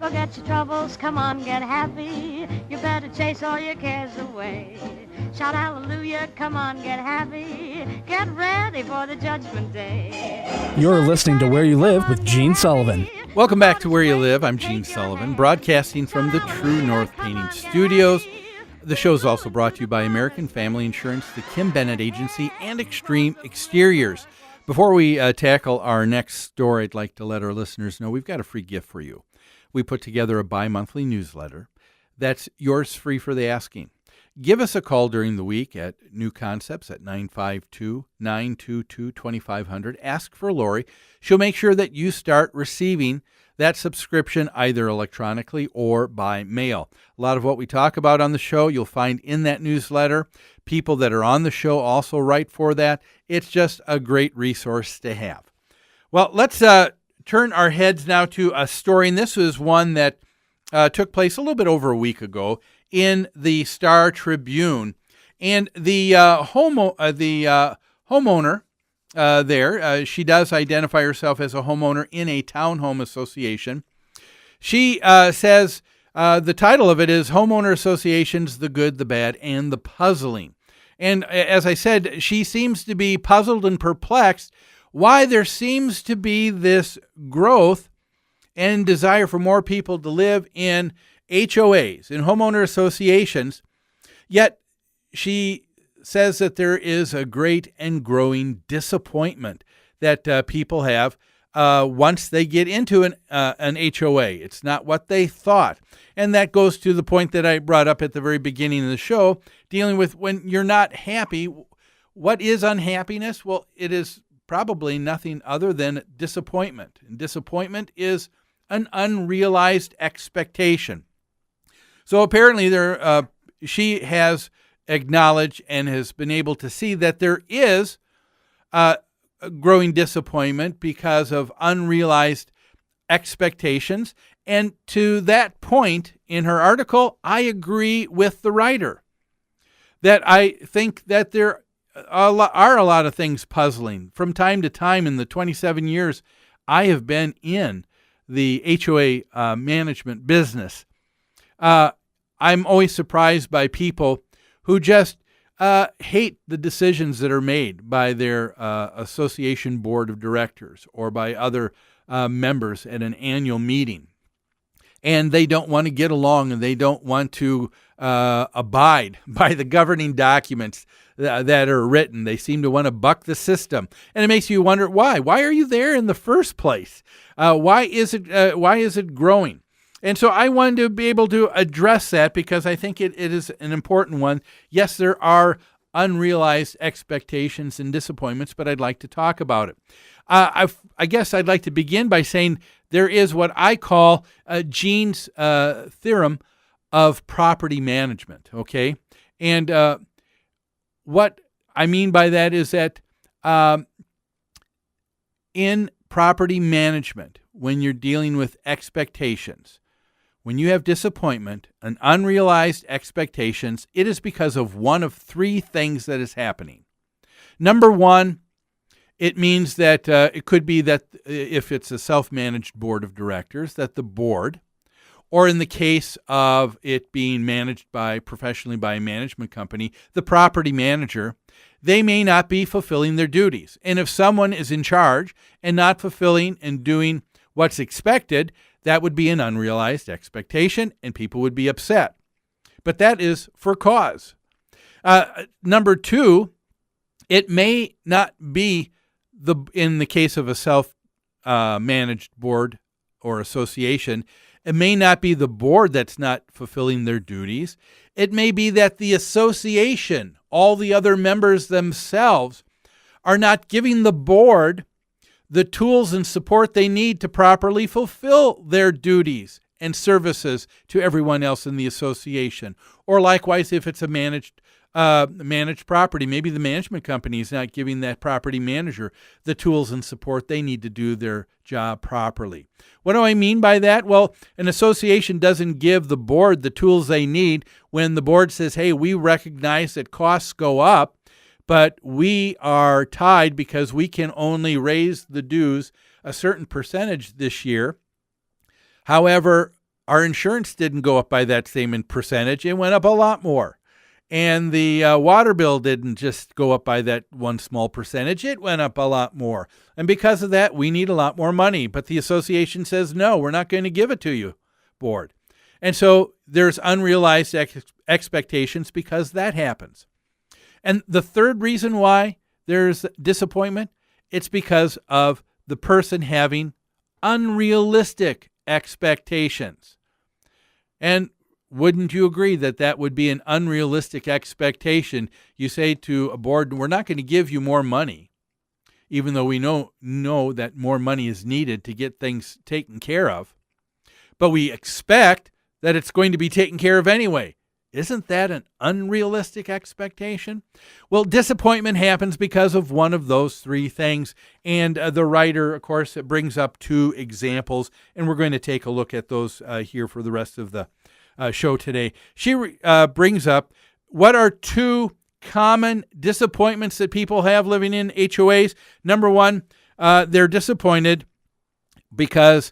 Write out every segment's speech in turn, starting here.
Forget your troubles, come on, get happy. You better chase all your cares away. Shout hallelujah, come on, get happy. Get ready for the judgment day. You're listening to Where You Live with Gene Sullivan. Welcome back to Where You Live. I'm Gene Sullivan, broadcasting from the True North Painting Studios. The show is also brought to you by American Family Insurance, the Kim Bennett Agency, and Extreme Exteriors. Before we tackle our next story, I'd like to let our listeners know we've got a free gift for you. We put together a bi-monthly newsletter that's yours free for the asking. Give us a call during the week at New Concepts at 952-922-2500. Ask for Lori. She'll make sure that you start receiving that subscription either electronically or by mail. A lot of what we talk about on the show you'll find in that newsletter. People that are on the show also write for that. It's just a great resource to have. Well, let's turn our heads now to a story, and this was one that took place a little bit over a week ago in the Star Tribune. And the homeowner there, she does identify herself as a homeowner in a townhome association. She says the title of it is Homeowner Associations, the Good, the Bad, and the Puzzling. And as I said, she seems to be puzzled and perplexed why there seems to be this growth and desire for more people to live in HOAs, in homeowner associations, yet she says that there is a great and growing disappointment that people have once they get into an HOA. It's not what they thought. And that goes to the point that I brought up at the very beginning of the show, dealing with when you're not happy. What is unhappiness? Well, it is probably nothing other than disappointment. And disappointment is an unrealized expectation. So apparently she has acknowledged and has been able to see that there is a growing disappointment because of unrealized expectations. And to that point in her article, I agree with the writer that I think that there are a lot of things puzzling. From time to time in the 27 years I have been in the HOA management business, I'm always surprised by people who just hate the decisions that are made by their association board of directors or by other members at an annual meeting. And they don't want to get along, and they don't want to abide by the governing documents that are written. They seem to want to buck the system. And it makes you wonder, why? Why are you there in the first place? Why is it growing? And so I wanted to be able to address that because I think it is an important one. Yes, there are unrealized expectations and disappointments, but I'd like to talk about it. I guess I'd like to begin by saying there is what I call Gene's theorem of property management, okay? And what I mean by that is that in property management, when you're dealing with expectations, when you have disappointment and unrealized expectations, it is because of one of three things that is happening. Number one, it means that it could be that if it's a self-managed board of directors, that the board, or in the case of it being managed professionally by a management company, the property manager, they may not be fulfilling their duties. And if someone is in charge and not fulfilling and doing what's expected, that would be an unrealized expectation, and people would be upset. But that is for cause. Number two, it may not be in the case of a self-managed board or association, it may not be the board that's not fulfilling their duties. It may be that the association, all the other members themselves, are not giving the board the tools and support they need to properly fulfill their duties and services to everyone else in the association. Or likewise, if it's a managed property, maybe the management company is not giving that property manager the tools and support they need to do their job properly. What do I mean by that? Well, an association doesn't give the board the tools they need when the board says, hey, we recognize that costs go up, but we are tied because we can only raise the dues a certain percentage this year. However, Our insurance didn't go up by that same percentage. It went up a lot more. And the water bill didn't just go up by that one small percentage. It went up a lot more. And because of that, we need a lot more money. But the association says, no, we're not going to give it to you, board. And so there's unrealized expectations because that happens. And the third reason why there's disappointment, it's because of the person having unrealistic expectations. And wouldn't you agree that that would be an unrealistic expectation? You say to a board, we're not going to give you more money, even though we know that more money is needed to get things taken care of. But we expect that it's going to be taken care of anyway. Isn't that an unrealistic expectation? Well, disappointment happens because of one of those three things. And the writer, of course, brings up two examples, and we're going to take a look at those here for the rest of the show today. She brings up what are two common disappointments that people have living in HOAs. Number one, they're disappointed because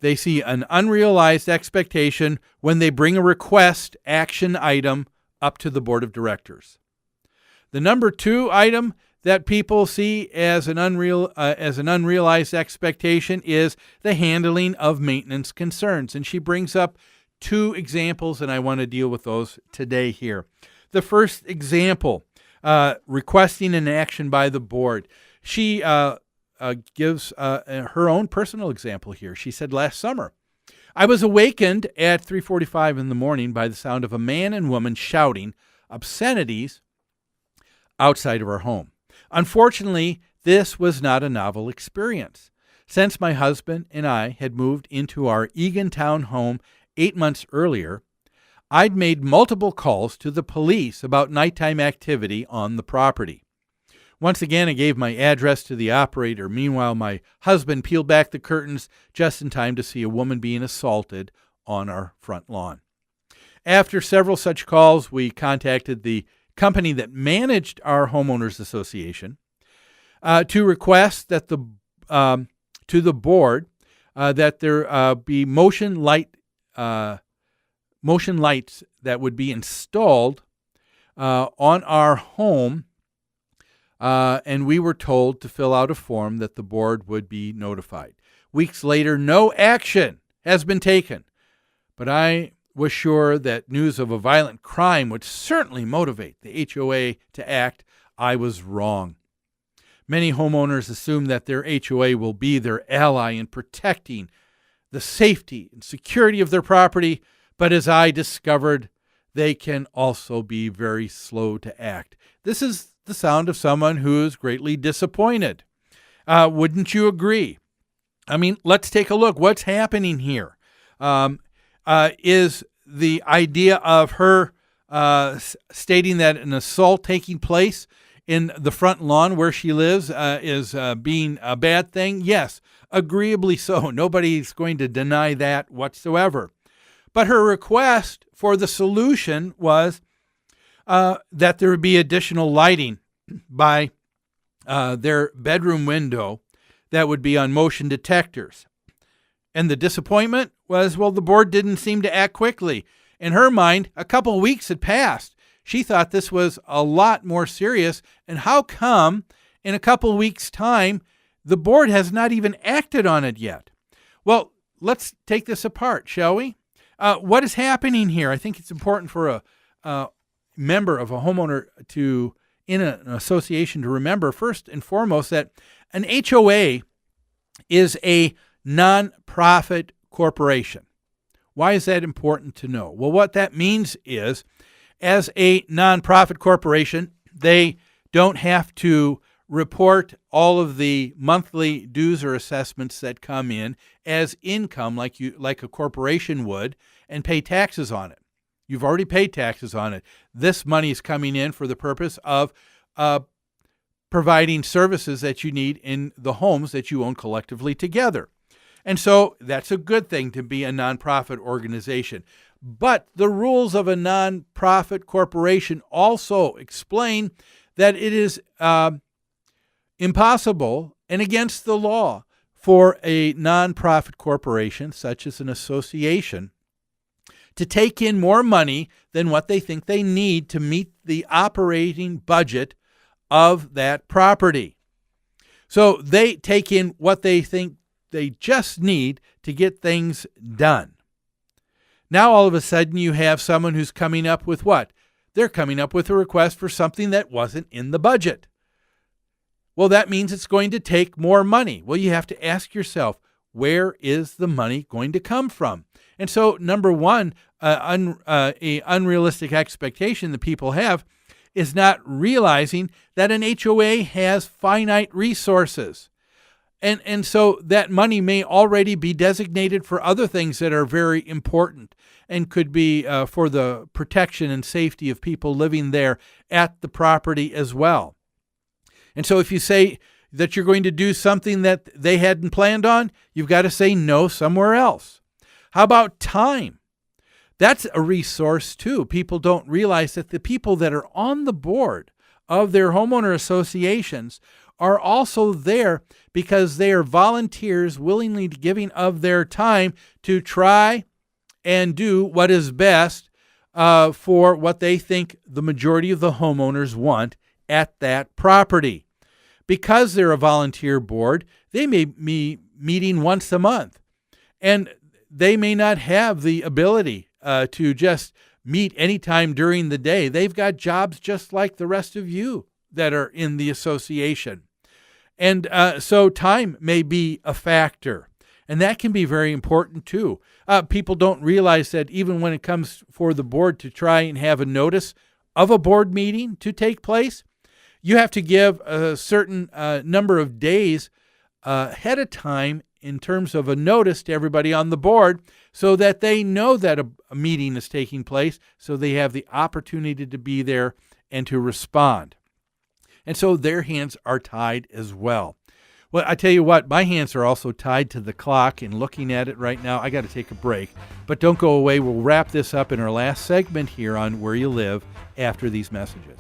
they see an unrealized expectation when they bring a request action item up to the board of directors. The number two item that people see as an unrealized expectation is the handling of maintenance concerns. And she brings up two examples, and I want to deal with those today here. The first example, requesting an action by the board. She gives her own personal example here. She said, last summer, I was awakened at 3:45 in the morning by the sound of a man and woman shouting obscenities outside of our home. Unfortunately, this was not a novel experience. Since my husband and I had moved into our Egantown home 8 months earlier, I'd made multiple calls to the police about nighttime activity on the property. Once again, I gave my address to the operator. Meanwhile, my husband peeled back the curtains just in time to see a woman being assaulted on our front lawn. After several such calls, we contacted the company that managed our homeowners association to request that to the board that there be motion lights that would be installed on our home, and we were told to fill out a form that the board would be notified. Weeks later, no action has been taken, but I was sure that news of a violent crime would certainly motivate the HOA to act. I was wrong. Many homeowners assume that their HOA will be their ally in protecting the safety and security of their property, but as I discovered, they can also be very slow to act. This is the sound of someone who is greatly disappointed. Wouldn't you agree? I mean, let's take a look. What's happening here? Is the idea of her stating that an assault taking place in the front lawn where she lives is being a bad thing? Yes, agreeably so. Nobody's going to deny that whatsoever. But her request for the solution was that there would be additional lighting by their bedroom window that would be on motion detectors. And the disappointment was, well, the board didn't seem to act quickly. In her mind, a couple of weeks had passed. She thought this was a lot more serious. And how come in a couple of weeks' time, the board has not even acted on it yet? Well, let's take this apart, shall we? What is happening here? I think it's important for a member of a homeowner in an association to remember, first and foremost, that an HOA is a nonprofit corporation. Why is that important to know? Well, what that means is, as a nonprofit corporation, they don't have to report all of the monthly dues or assessments that come in as income like a corporation would, and pay taxes on it. You've already paid taxes on it. This money is coming in for the purpose of providing services that you need in the homes that you own collectively together. And so that's a good thing to be a nonprofit organization. But the rules of a nonprofit corporation also explain that it is impossible and against the law for a nonprofit corporation, such as an association, to take in more money than what they think they need to meet the operating budget of that property. So they take in what they think they just need to get things done. Now all of a sudden you have someone who's coming up with what? They're coming up with a request for something that wasn't in the budget. Well, that means it's going to take more money. Well, you have to ask yourself, where is the money going to come from? And so, number one, an unrealistic expectation that people have is not realizing that an HOA has finite resources. And so that money may already be designated for other things that are very important and could be for the protection and safety of people living there at the property as well. And so if you say that you're going to do something that they hadn't planned on, you've got to say no somewhere else. How about time? That's a resource too. People don't realize that the people that are on the board of their homeowner associations are also there because they are volunteers willingly giving of their time to try and do what is best for what they think the majority of the homeowners want at that property. Because they're a volunteer board, they may be meeting once a month, and they may not have the ability to just meet anytime during the day. They've got jobs just like the rest of you that are in the association. And so time may be a factor, and that can be very important too. People don't realize that even when it comes for the board to try and have a notice of a board meeting to take place, you have to give a certain number of days ahead of time in terms of a notice to everybody on the board so that they know that a meeting is taking place, so they have the opportunity to be there and to respond. And so their hands are tied as well. Well, I tell you what, my hands are also tied to the clock, and looking at it right now, I got to take a break. But don't go away. We'll wrap this up in our last segment here on Where You Live after these messages.